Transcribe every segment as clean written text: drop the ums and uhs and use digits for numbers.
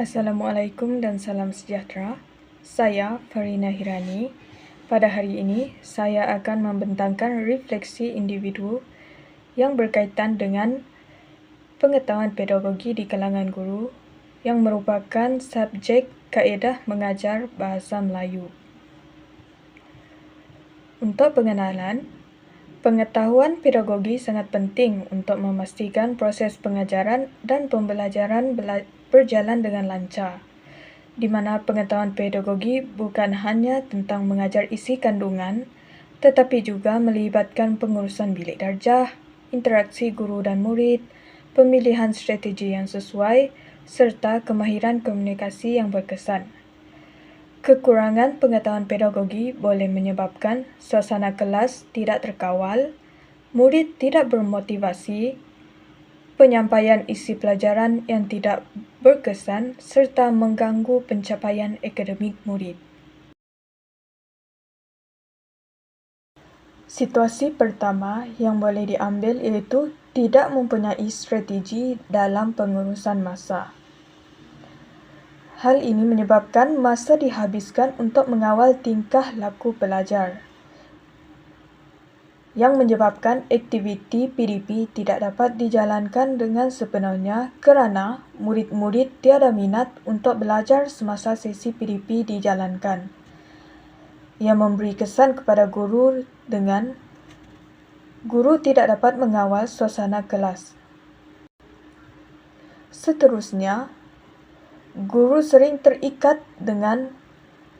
Assalamualaikum dan salam sejahtera. Saya Farina Hirani. Pada hari ini, saya akan membentangkan refleksi individu yang berkaitan dengan pengetahuan pedagogi di kalangan guru yang merupakan subjek kaedah mengajar bahasa Melayu. Untuk pengenalan, pengetahuan pedagogi sangat penting untuk memastikan proses pengajaran dan pembelajaran berjalan dengan lancar, di mana pengetahuan pedagogi bukan hanya tentang mengajar isi kandungan, tetapi juga melibatkan pengurusan bilik darjah, interaksi guru dan murid, pemilihan strategi yang sesuai, serta kemahiran komunikasi yang berkesan. Kekurangan pengetahuan pedagogi boleh menyebabkan suasana kelas tidak terkawal, murid tidak bermotivasi, penyampaian isi pelajaran yang tidak berkesan, serta mengganggu pencapaian akademik murid. Situasi pertama yang boleh diambil iaitu tidak mempunyai strategi dalam pengurusan masa. Hal ini menyebabkan masa dihabiskan untuk mengawal tingkah laku pelajar, yang menyebabkan aktiviti PDP tidak dapat dijalankan dengan sepenuhnya kerana murid-murid tiada minat untuk belajar semasa sesi PDP dijalankan. Ia memberi kesan kepada guru dengan guru tidak dapat mengawal suasana kelas. Seterusnya, guru sering terikat dengan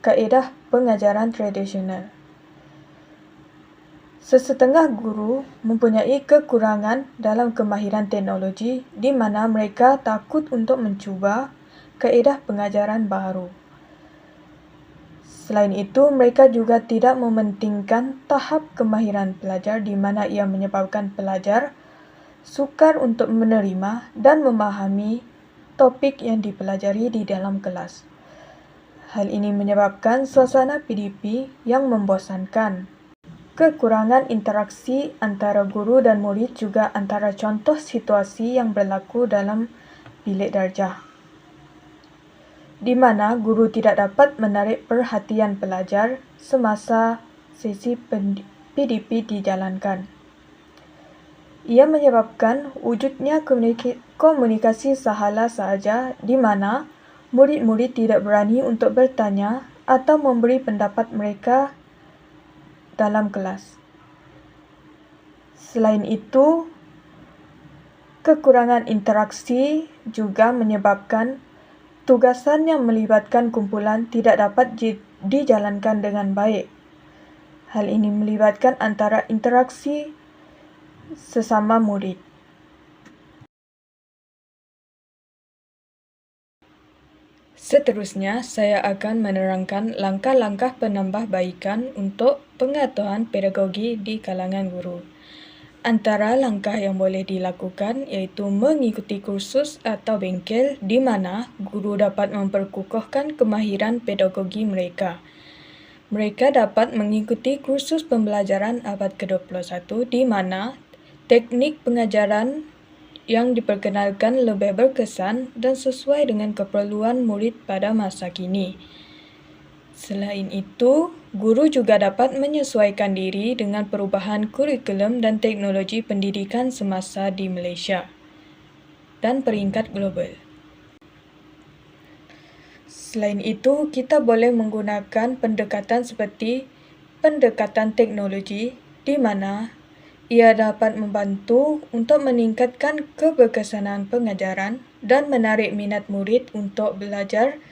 kaedah pengajaran tradisional. Sesetengah guru mempunyai kekurangan dalam kemahiran teknologi di mana mereka takut untuk mencuba kaedah pengajaran baru. Selain itu, mereka juga tidak mementingkan tahap kemahiran pelajar di mana ia menyebabkan pelajar sukar untuk menerima dan memahami topik yang dipelajari di dalam kelas. Hal ini menyebabkan suasana PDP yang membosankan. Kekurangan interaksi antara guru dan murid juga antara contoh situasi yang berlaku dalam bilik darjah, di mana guru tidak dapat menarik perhatian pelajar semasa sesi PDP dijalankan. Ia menyebabkan wujudnya komunikasi sahala sahaja di mana murid-murid tidak berani untuk bertanya atau memberi pendapat mereka dalam kelas. Selain itu, kekurangan interaksi juga menyebabkan tugasan yang melibatkan kumpulan tidak dapat dijalankan dengan baik. Hal ini melibatkan antara interaksi sesama murid. Seterusnya, saya akan menerangkan langkah-langkah penambahbaikan untuk pengetahuan pedagogi di kalangan guru. Antara langkah yang boleh dilakukan iaitu mengikuti kursus atau bengkel di mana guru dapat memperkukuhkan kemahiran pedagogi mereka. Mereka dapat mengikuti kursus pembelajaran abad ke-21 di mana teknik pengajaran yang diperkenalkan lebih berkesan dan sesuai dengan keperluan murid pada masa kini. Selain itu, guru juga dapat menyesuaikan diri dengan perubahan kurikulum dan teknologi pendidikan semasa di Malaysia dan peringkat global. Selain itu, kita boleh menggunakan pendekatan seperti pendekatan teknologi di mana ia dapat membantu untuk meningkatkan keberkesanan pengajaran dan menarik minat murid untuk belajar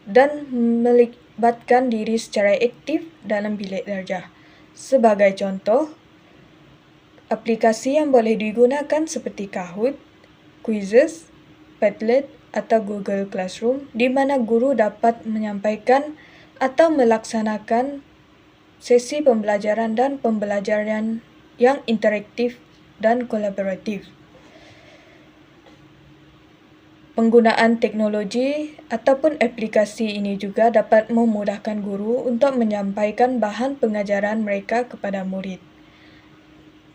dan melibatkan diri secara aktif dalam bilik darjah. Sebagai contoh, aplikasi yang boleh digunakan seperti Kahoot, Quizzes, Padlet atau Google Classroom di mana guru dapat menyampaikan atau melaksanakan sesi pembelajaran dan pembelajaran yang interaktif dan kolaboratif. Penggunaan teknologi ataupun aplikasi ini juga dapat memudahkan guru untuk menyampaikan bahan pengajaran mereka kepada murid.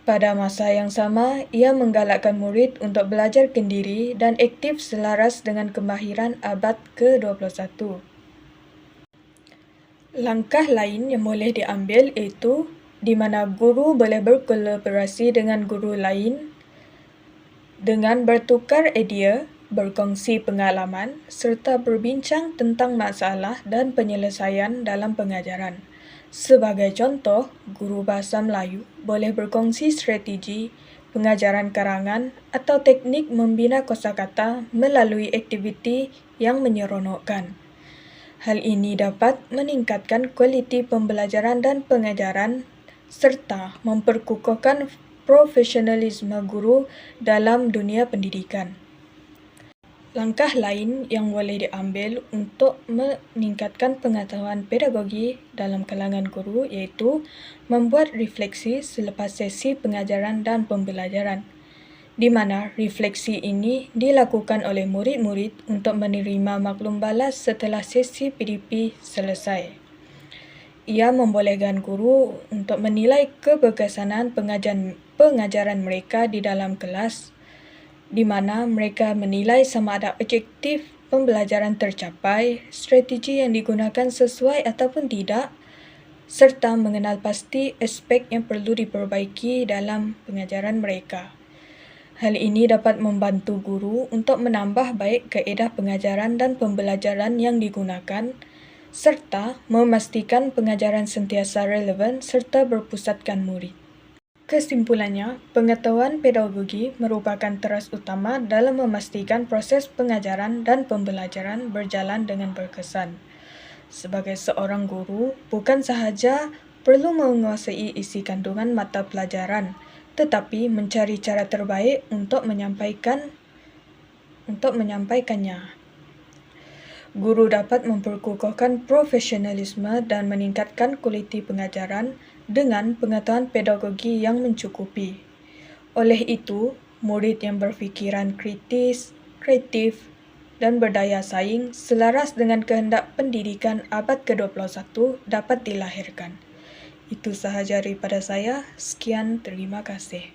Pada masa yang sama, ia menggalakkan murid untuk belajar kendiri dan aktif selaras dengan kemahiran abad ke-21. Langkah lain yang boleh diambil iaitu di mana guru boleh berkolaborasi dengan guru lain dengan bertukar idea, berkongsi pengalaman, serta berbincang tentang masalah dan penyelesaian dalam pengajaran. Sebagai contoh, guru bahasa Melayu boleh berkongsi strategi pengajaran karangan atau teknik membina kosakata melalui aktiviti yang menyeronokkan. Hal ini dapat meningkatkan kualiti pembelajaran dan pengajaran serta memperkukuhkan profesionalisme guru dalam dunia pendidikan. Langkah lain yang boleh diambil untuk meningkatkan pengetahuan pedagogi dalam kalangan guru iaitu membuat refleksi selepas sesi pengajaran dan pembelajaran, di mana refleksi ini dilakukan oleh murid-murid untuk menerima maklum balas setelah sesi PDP selesai. Ia membolehkan guru untuk menilai keberkesanan pengajaran mereka di dalam kelas, di mana mereka menilai sama ada objektif pembelajaran tercapai, strategi yang digunakan sesuai ataupun tidak, serta mengenal pasti aspek yang perlu diperbaiki dalam pengajaran mereka. Hal ini dapat membantu guru untuk menambah baik kaedah pengajaran dan pembelajaran yang digunakan, serta memastikan pengajaran sentiasa relevan serta berpusatkan murid. Kesimpulannya, pengetahuan pedagogi merupakan teras utama dalam memastikan proses pengajaran dan pembelajaran berjalan dengan berkesan. Sebagai seorang guru, bukan sahaja perlu menguasai isi kandungan mata pelajaran, tetapi mencari cara terbaik untuk menyampaikannya. Guru dapat memperkukuhkan profesionalisme dan meningkatkan kualiti pengajaran dengan pengetahuan pedagogi yang mencukupi. Oleh itu, murid yang berfikiran kritis, kreatif, dan berdaya saing selaras dengan kehendak pendidikan abad ke-21 dapat dilahirkan. Itu sahaja daripada saya. Sekian, terima kasih.